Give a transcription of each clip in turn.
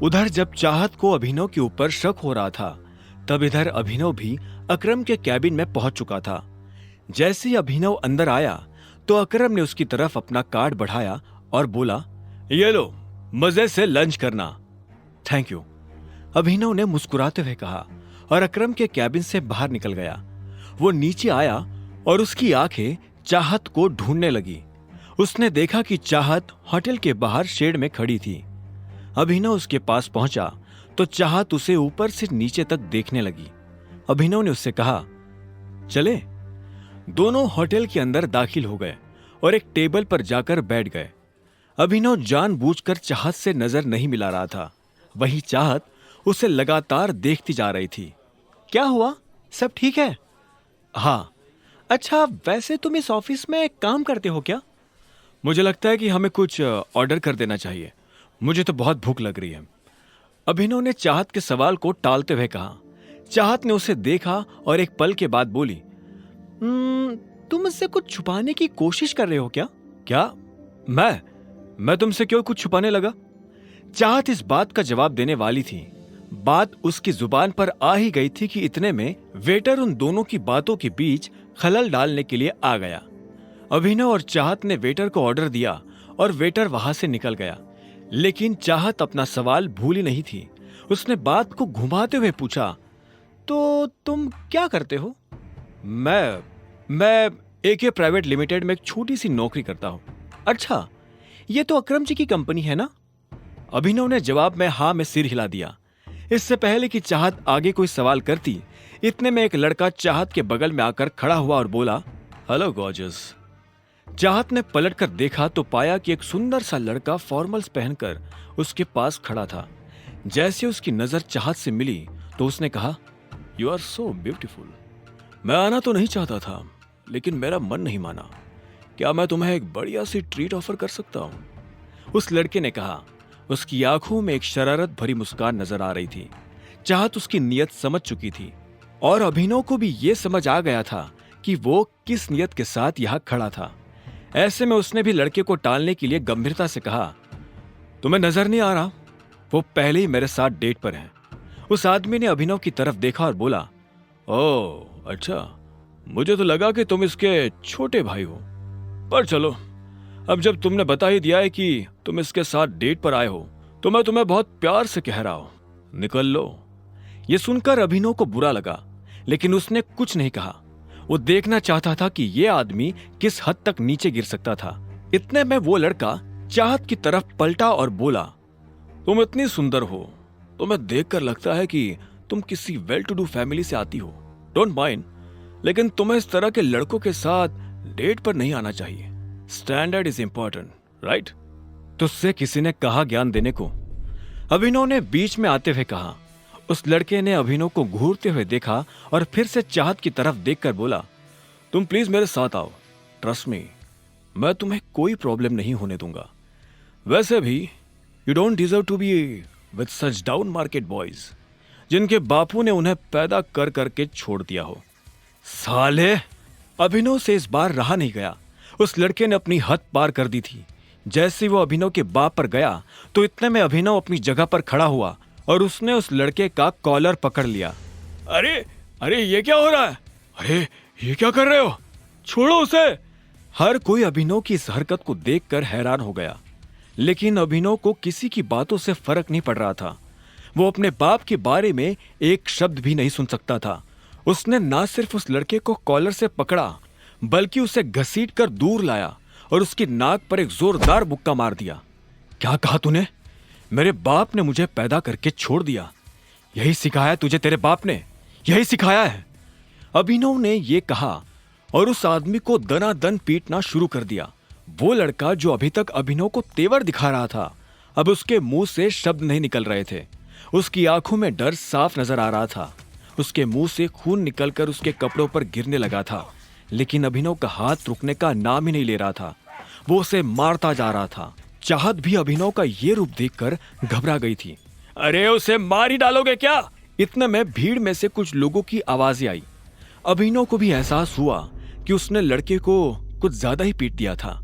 उधर जब चाहत को अभिनव के ऊपर शक हो रहा था, तब इधर अभिनव भी अकरम के कैबिन में पहुंच चुका था। जैसे ही अभिनव अंदर आया तो अकरम ने उसकी तरफ अपना कार्ड बढ़ाया और बोला, ये लो, मजे से लंच करना। थैंक यू, अभिनव ने मुस्कुराते हुए कहा और अकरम के कैबिन से बाहर निकल गया। वो नीचे आया और उसकी आंखें चाहत को ढूंढने लगी। उसने देखा कि चाहत होटल के बाहर शेड में खड़ी थी। अभिनव उसके पास पहुंचा तो चाहत उसे ऊपर से नीचे तक देखने लगी। अभिनव ने उससे कहा, चले। दोनों होटल के अंदर दाखिल हो गए और एक टेबल पर जाकर बैठ गए। अभिनव जानबूझकर चाहत से नजर नहीं मिला रहा था, वहीं चाहत उसे लगातार देखती जा रही थी। क्या हुआ, सब ठीक है? हाँ। अच्छा, वैसे तुम इस ऑफिस में काम करते हो क्या? मुझे लगता है कि हमें कुछ ऑर्डर कर देना चाहिए, मुझे तो बहुत भूख लग रही है। अभिनव ने चाहत के सवाल को टालते हुए कहा। चाहत ने उसे देखा और एक पल के बाद बोली, तुम मुझसे कुछ छुपाने की कोशिश कर रहे हो क्या? क्या? मैं तुमसे क्यों कुछ छुपाने लगा? चाहत इस बात का जवाब देने वाली थी, बात उसकी जुबान पर आ ही गई थी कि इतने में वेटर उन दोनों की बातों के बीच खलल डालने के लिए आ गया। अभिनव और चाहत ने वेटर को ऑर्डर दिया और वेटर वहां से निकल गया, लेकिन चाहत अपना सवाल भूली नहीं थी। उसने बात को घुमाते हुए पूछा, तो तुम क्या करते हो? मैं एके प्राइवेट लिमिटेड में एक छोटी सी नौकरी करता हूं। अच्छा, ये तो अकरम जी की कंपनी है ना? अभिनव ने जवाब में हाँ में सिर हिला दिया। इससे पहले कि चाहत आगे कोई सवाल करती, इतने में एक लड़का चाहत के बगल में आकर खड़ा हुआ और बोला, हेलो गॉर्जियस। चाहत ने पलटकर देखा तो पाया कि एक सुंदर सा लड़का फॉर्मल्स पहनकर उसके पास खड़ा था। जैसे उसकी नजर चाहत से मिली तो उसने कहा, यू आर सो ब्यूटीफुल। मैं आना तो नहीं चाहता था, लेकिन मेरा मन नहीं माना। क्या मैं तुम्हें एक बढ़िया सी ट्रीट ऑफर कर सकता हूँ? उस लड़के ने कहा। उसकी आंखों में एक शरारत भरी मुस्कान नजर आ रही थी। चाहत उसकी नीयत समझ चुकी थी और अभिनव को भी ये समझ आ गया था कि वो किस नीयत के साथ यहाँ खड़ा था। ऐसे में उसने भी लड़के को टालने के लिए गंभीरता से कहा, तुम्हें नजर नहीं आ रहा? वो पहले ही मेरे साथ डेट पर है। उस आदमी ने अभिनव की तरफ देखा और बोला, ओह अच्छा, मुझे तो लगा कि तुम इसके छोटे भाई हो। पर चलो, अब जब तुमने बता ही दिया है कि तुम इसके साथ डेट पर आए हो, तो मैं तुम्हें बहुत प्यार से कह रहा हूं, निकल लो। यह सुनकर अभिनव को बुरा लगा, लेकिन उसने कुछ नहीं कहा। वो देखना चाहता था कि यह आदमी किस हद तक नीचे गिर सकता था। इतने में वो लड़का चाहत की तरफ पलटा और बोला, तुम इतनी सुंदर हो, तुम्हें देखकर लगता है कि तुम किसी वेल टू डू फैमिली से आती हो। डोंट माइंड, लेकिन तुम्हें इस तरह के लड़कों के साथ डेट पर नहीं आना चाहिए। Standard is important, right? तुझसे किसी ने कहा ज्ञान देने को? अभिनव ने बीच में आते हुए कहा। उस लड़के ने अभिनव को घूरते हुए देखा और फिर से चाहत की तरफ देखकर बोला, तुम प्लीज मेरे साथ आओ, ट्रस्ट मी, मैं तुम्हें कोई प्रॉब्लम नहीं होने दूंगा। वैसे भी you don't deserve to be with such down market boys, जिनके बापू ने उन्हें पैदा कर करके छोड़ दिया हो। साले! अभिनव से इस बार रहा नहीं गया। उस लड़के ने अपनी हद पार कर दी थी। जैसे वो अभिनव के बाप पर गया तो इतने में अभिनव अपनी जगह पर खड़ा हुआ और उसने उस लड़के का कॉलर पकड़ लिया। अरे अरे, ये क्या हो रहा है? अरे ये क्या कर रहे हो? छोड़ो उसे! हर कोई अभिनव की इस हरकत को देखकर हैरान हो गया, लेकिन अभिनव को किसी की बातों से फर्क नहीं पड़ रहा था। वो अपने बाप के बारे में एक शब्द भी नहीं सुन सकता था। उसने ना सिर्फ उस लड़के को कॉलर से पकड़ा, बल्कि उसे घसीट कर दूर लाया और उसकी नाक पर एक जोरदार मुक्का मार दिया। क्या कहा तूने? मेरे बाप ने मुझे पैदा करके छोड़ दिया, यही सिखाया तुझे तेरे बाप ने? यही सिखाया है? अभिनव ने यह कहा और उस आदमी को दनादन पीटना शुरू कर दिया। वो लड़का जो अभी तक अभिनव को तेवर दिखा रहा था, अब उसके मुंह से शब्द नहीं निकल रहे थे। उसकी आंखों में डर साफ नजर आ रहा था। उसके मुंह से खून निकलकर उसके कपड़ों पर गिरने लगा था, लेकिन अभिनव का हाथ रुकने का नाम ही नहीं ले रहा था। वो उसे मारता जा रहा था। चाहत भी अभिनव का ये रूप देखकर घबरा गई थी। अरे उसे मार ही डालोगे क्या? इतने में भीड़ में से कुछ लोगों की आवाजें आई। अभिनव को भी एहसास हुआ कि उसने लड़के को कुछ ज्यादा ही पीट दिया था।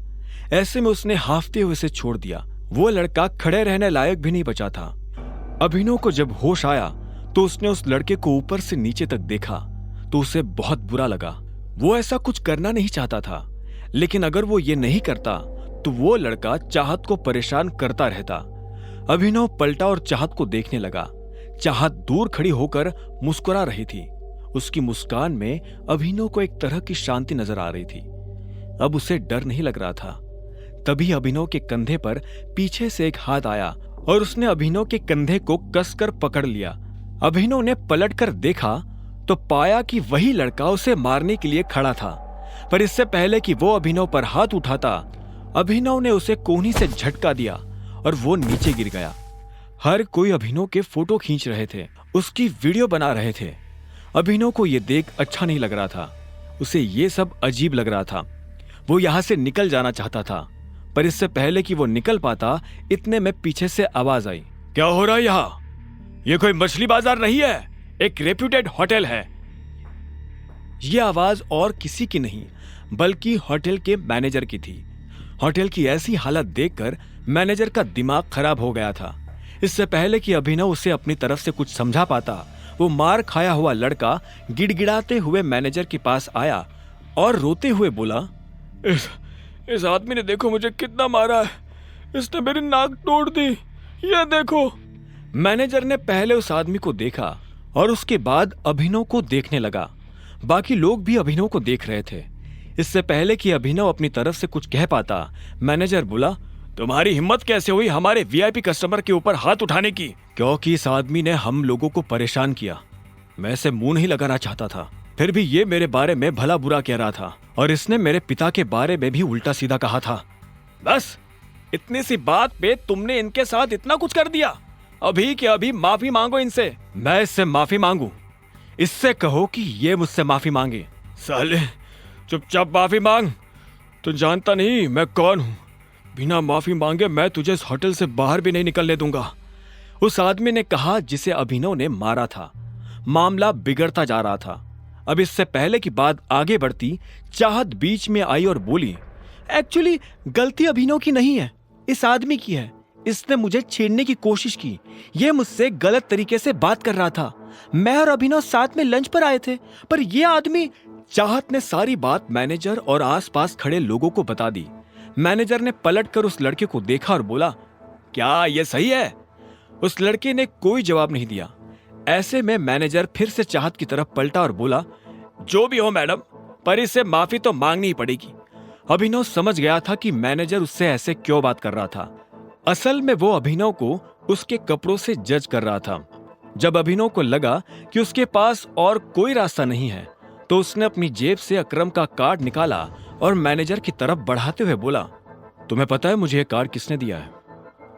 ऐसे में उसने हांफते हुए उसे छोड़ दिया। वो लड़का खड़े रहने लायक भी नहीं बचा था। अभिनव को जब होश आया तो उसने उस लड़के को ऊपर से नीचे तक देखा तो उसे बहुत बुरा लगा। वो ऐसा कुछ करना नहीं चाहता था, लेकिन अगर वो ये नहीं करता तो वो लड़का चाहत को परेशान करता रहता। अभिनव पलटा और चाहत को देखने लगा। चाहत दूर खड़ी होकर मुस्कुरा रही थी। उसकी मुस्कान में अभिनव को एक तरह की शांति नजर आ रही थी। अब उसे डर नहीं लग रहा था। तभी अभिनव के कंधे पर पीछे से एक हाथ आया और उसने अभिनव के कंधे को कसकर पकड़ लिया। अभिनव ने पलटकर देखा तो पाया कि वही लड़का उसे मारने के लिए खड़ा था, पर इससे पहले कि वो अभिनव पर हाथ उठाता, अभिनव ने उसे कोहनी से झटका दिया और वो नीचे गिर गया। हर कोई अभिनव के फोटो खींच रहे थे, उसकी वीडियो बना रहे थे। अभिनव को यह देख अच्छा नहीं लग रहा था। उसे ये सब अजीब लग रहा था। वो यहां से निकल जाना चाहता था, पर इससे पहले कि वो निकल पाता, इतने में पीछे से आवाज आई, क्या हो रहा है यहाँ? ये कोई मछली बाजार नहीं है, एक रेप्यूटेड होटल है। यह आवाज और किसी की नहीं बल्कि होटल के मैनेजर की थी। होटल की ऐसी हालत देखकर मैनेजर का दिमाग खराब हो गया था। इससे पहले कि अभिनव उसे अपनी तरफ से कुछ समझा पाता, वो मार खाया हुआ लड़का गिड़गिड़ाते हुए मैनेजर के पास आया और रोते हुए बोला, इस आदमी ने देखो मुझे कितना मारा है, इसने मेरी नाक तोड़ दी, ये देखो। मैनेजर ने पहले उस आदमी को देखा और उसके बाद अभिनव को देखने लगा। बाकी लोग भी अभिनव को देख रहे थे। इससे पहले कि अभिनव अपनी तरफ से कुछ कह पाता, मैनेजर बोला, तुम्हारी हिम्मत कैसे हुई हमारे वीआईपी कस्टमर के ऊपर हाथ उठाने की? क्योंकि इस आदमी ने हम लोगों को परेशान किया। मैं इसे मुंह नहीं लगाना चाहता था, फिर भी ये मेरे बारे में भला बुरा कह रहा था और इसने मेरे पिता के बारे में भी उल्टा सीधा कहा था। बस इतनी सी बात पे तुमने इनके साथ इतना कुछ कर दिया? अभी के अभी माफी मांगो इनसे। मैं इससे माफी मांगू? इससे कहो कि ये मुझसे माफी मांगे। साले चुपचाप माफी मांग। तू जानता नहीं मैं कौन हूं। बिना माफी मांगे मैं तुझे इस होटल से बाहर भी नहीं निकलने दूंगा, उस आदमी ने कहा जिसे अभिनव ने मारा था। मामला बिगड़ता जा रहा था। अब इससे पहले की बात आगे बढ़ती, चाहत बीच में आई और बोली, एक्चुअली गलती अभिनव की नहीं है, इस आदमी की है। इसने मुझे छेड़ने की कोशिश की। ये मुझसे गलत तरीके से बात कर रहा था। मैं और अभिनव साथ में लंच पर आए थे, पर यह आदमी। चाहत ने सारी बात मैनेजर और आसपास खड़े लोगों को बता दी। मैनेजर ने पलटकर उस लड़के को देखा और बोला, क्या यह सही है? उस लड़के ने कोई जवाब नहीं दिया। ऐसे में मैनेजर फिर से चाहत की तरफ पलटा और बोला, जो भी हो मैडम, पर इससे माफी तो मांगनी ही पड़ेगी। अभिनव समझ गया था कि मैनेजर उससे ऐसे क्यों बात कर रहा था। असल में वो अभिनव को उसके कपड़ों से जज कर रहा था। जब अभिनव को लगा कि उसके पास और कोई रास्ता नहीं है, तो उसने अपनी जेब से अकरम का कार्ड निकाला और मैनेजर की तरफ बढ़ाते हुए बोला, तुम्हें पता है मुझे ये कार्ड किसने दिया है?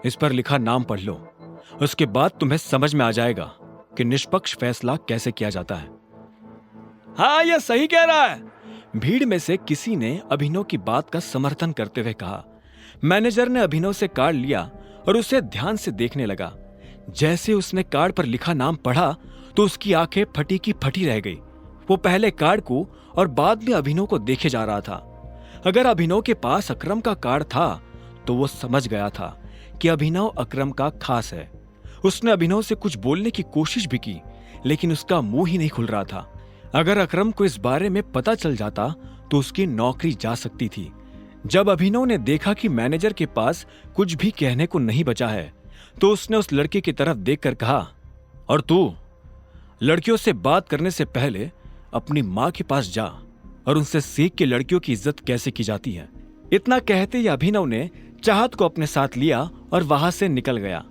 इस पर लिखा नाम पढ़ लो, उसके बाद तुम्हें समझ में आ जाएगा कि निष्पक्ष फैसला कैसे किया जाता है। हाँ, यह सही कह रहा है। भीड़ में से किसी ने अभिनव की बात का समर्थन करते हुए कहा। मैनेजर ने अभिनव से कार्ड लिया और उसे ध्यान से देखने लगा। जैसे उसने कार्ड पर लिखा नाम पढ़ा तो उसकी आंखें फटी की फटी रह गई। वो पहले कार्ड को और बाद में अभिनव को देखे जा रहा था। अगर अभिनव के पास अकरम का कार्ड था तो वो समझ गया था कि अभिनव अकरम का खास है। उसने अभिनव से कुछ बोलने की कोशिश भी की, लेकिन उसका मुंह ही नहीं खुल रहा था। अगर अकरम को इस बारे में पता चल जाता तो उसकी नौकरी जा सकती थी। जब अभिनव ने देखा कि मैनेजर के पास कुछ भी कहने को नहीं बचा है, तो उसने उस लड़के की तरफ देखकर कहा, और तू लड़कियों से बात करने से पहले अपनी मां के पास जा और उनसे सीख के लड़कियों की इज्जत कैसे की जाती है। इतना कहते ही अभिनव ने चाहत को अपने साथ लिया और वहां से निकल गया।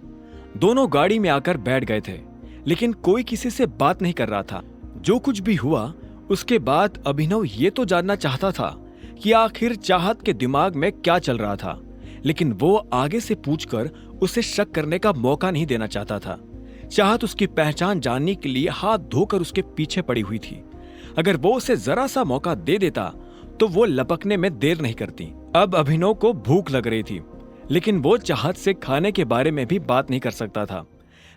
दोनों गाड़ी में आकर बैठ गए थे, लेकिन कोई किसी से बात नहीं कर रहा था। जो कुछ भी हुआ उसके बाद अभिनव ये तो जानना चाहता था कि आखिर चाहत के दिमाग में क्या चल रहा था, लेकिन वो आगे से पूछकर उसे शक करने का मौका नहीं देना चाहता था। चाहत उसकी पहचान जानने के लिए हाथ धोकर उसके पीछे पड़ी हुई थी। अगर वो उसे जरा सा मौका दे देता तो वो लपकने में देर नहीं करती। अब अभिनव को भूख लग रही थी, लेकिन वो चाहत से खाने के बारे में भी बात नहीं कर सकता था।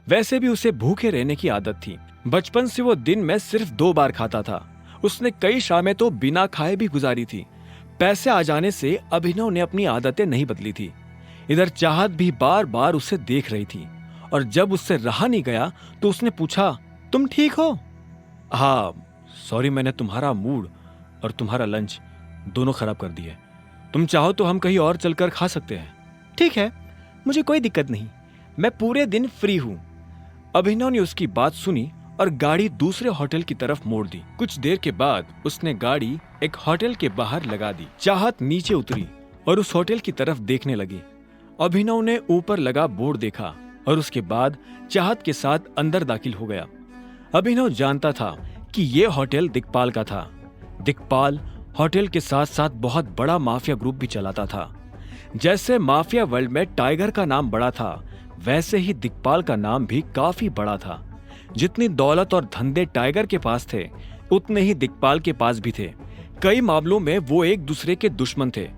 वैसे भी उसे भूखे रहने की आदत थी। बचपन से वो दिन में सिर्फ 2 बार खाता था। उसने कई शामें तो बिना खाए भी गुजारी थी। पैसे आ जाने से अभिनव ने अपनी आदतें नहीं बदली थी। इधर चाहत भी बार बार उसे देख रही थी और जब उससे रहा नहीं गया तो उसने पूछा, तुम ठीक हो? हाँ, सॉरी, मैंने तुम्हारा मूड और तुम्हारा लंच दोनों खराब कर दिए। तुम चाहो तो हम कहीं और चलकर खा सकते हैं। ठीक है, मुझे कोई दिक्कत नहीं, मैं पूरे दिन फ्री हूं। अभिनव ने उसकी बात सुनी और गाड़ी दूसरे होटल की तरफ मोड़ दी। कुछ देर के बाद उसने गाड़ी एक होटल के बाहर लगा दी। चाहत नीचे उतरी और उस होटल की तरफ देखने लगी। अभिनव ने ऊपर लगा बोर्ड देखा और उसके बाद चाहत के साथ अंदर दाखिल हो गया। अभिनव जानता था कि यह होटल दिक्पाल का था। दिक्पाल होटल के साथ साथ बहुत बड़ा माफिया ग्रुप भी चलाता था। जैसे माफिया वर्ल्ड में टाइगर का नाम बड़ा था, वैसे ही दिक्पाल का नाम भी काफी बड़ा था। जितनी दौलत और धंधे टाइगर के पास थे, उतने ही दिक्पाल के पास भी थे। कई मामलों में वो एक दूसरे के दुश्मन थे।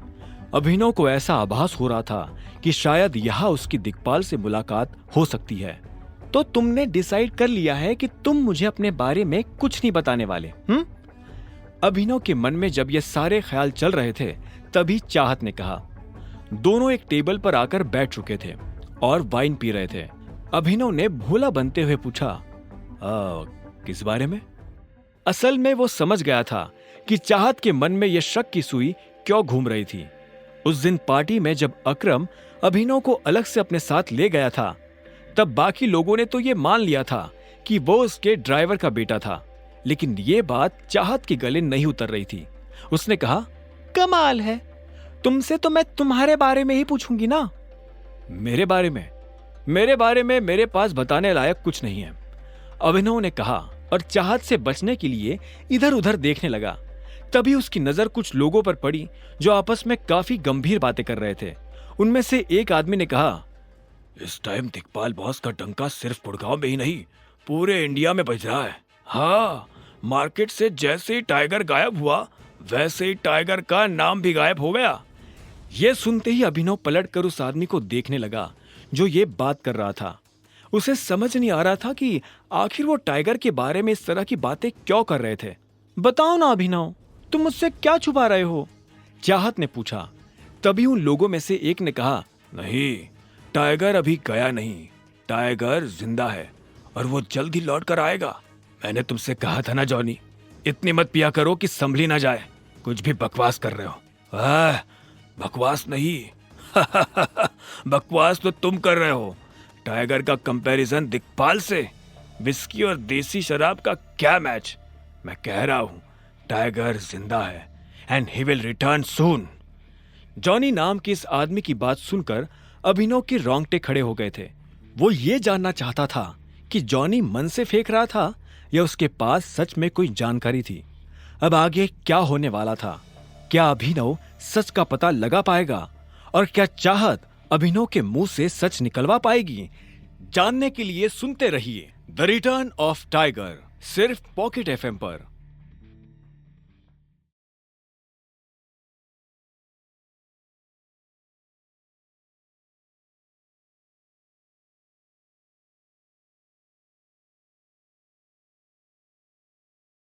अभिनव को ऐसा आभास हो रहा था कि शायद यहाँ उसकी दिक्पाल से मुलाकात हो सकती है। तो तुमने डिसाइड कर लिया है कि तुम मुझे अपने बारे में कुछ नहीं बताने वाले? अभिनव के मन में जब ये सारे ख्याल चल रहे थे, तभी चाहत ने कहा। दोनों एक टेबल पर आकर बैठ चुके थे और वाइन पी रहे थे। अभिनव ने भोला बनते हुए पूछा, किस बारे में? असल में वो समझ गया था कि चाहत के मन में यह शक की सुई क्यों घूम रही थी। उस दिन पार्टी में जब अकरम अभिनव को अलग से अपने साथ ले गया था, तब बाकी लोगों ने तो ये मान लिया था कि वो उसके ड्राइवर का बेटा था, लेकिन ये बात चाहत के गले नहीं उतर रही थी। उसने कहा, कमाल है, तुमसे तो मैं तुम्हारे बारे में ही पूछूंगी ना। मेरे बारे में मेरे पास बताने लायक कुछ नहीं है, अभिनव ने कहा और चाहत से बचने के लिए इधर उधर देखने लगा। तभी उसकी नजर कुछ लोगों पर पड़ी जो आपस में काफी गंभीर बातें कर रहे थे। उनमें से एक आदमी ने कहा, इस टाइम दिक्पाल बॉस का डंका सिर्फ गुड़गांव में ही नहीं, पूरे इंडिया में बज रहा है। हाँ, मार्केट से जैसे ही टाइगर गायब हुआ, वैसे ही टाइगर का नाम भी गायब हो गया। यह सुनते ही अभिनव पलटकर उस आदमी को देखने लगा जो ये बात कर रहा था। उसे समझ नहीं आ रहा था कि आखिर वो टाइगर के बारे में इस तरह की बातें क्यों कर रहे थे। बताओ ना अभिनव, तुम मुझसे क्या छुपा रहे हो? चाहत ने पूछा। तभी उन लोगों में से एक ने कहा, नहीं, टाइगर अभी गया नहीं, टाइगर जिंदा है और वो जल्द ही लौट कर आएगा। मैंने तुमसे कहा था ना जॉनी, इतनी मत पिया करो कि संभली ना जाए। कुछ भी बकवास कर रहे हो। बकवास नहीं बकवास तो तुम कर रहे हो। टाइगर का कंपैरिजन दिक्पाल से, विस्की और देसी शराब का क्या मैच। मैं कह रहा हूं, टाइगर जिंदा है and he will return soon. Johnny नाम के इस आदमी की बात सुनकर अभिनव के रोंगटे खड़े हो गए थे। वो ये जानना चाहता था कि जॉनी मन से फेंक रहा था या उसके पास सच में कोई जानकारी थी। अब आगे क्या होने वाला था? क्या अभिनव सच का पता लगा पाएगा और क्या चाहत अभिनव के मुंह से सच निकलवा पाएगी? जानने के लिए सुनते रहिए द रिटर्न ऑफ टाइगर, सिर्फ पॉकेट एफएम पर।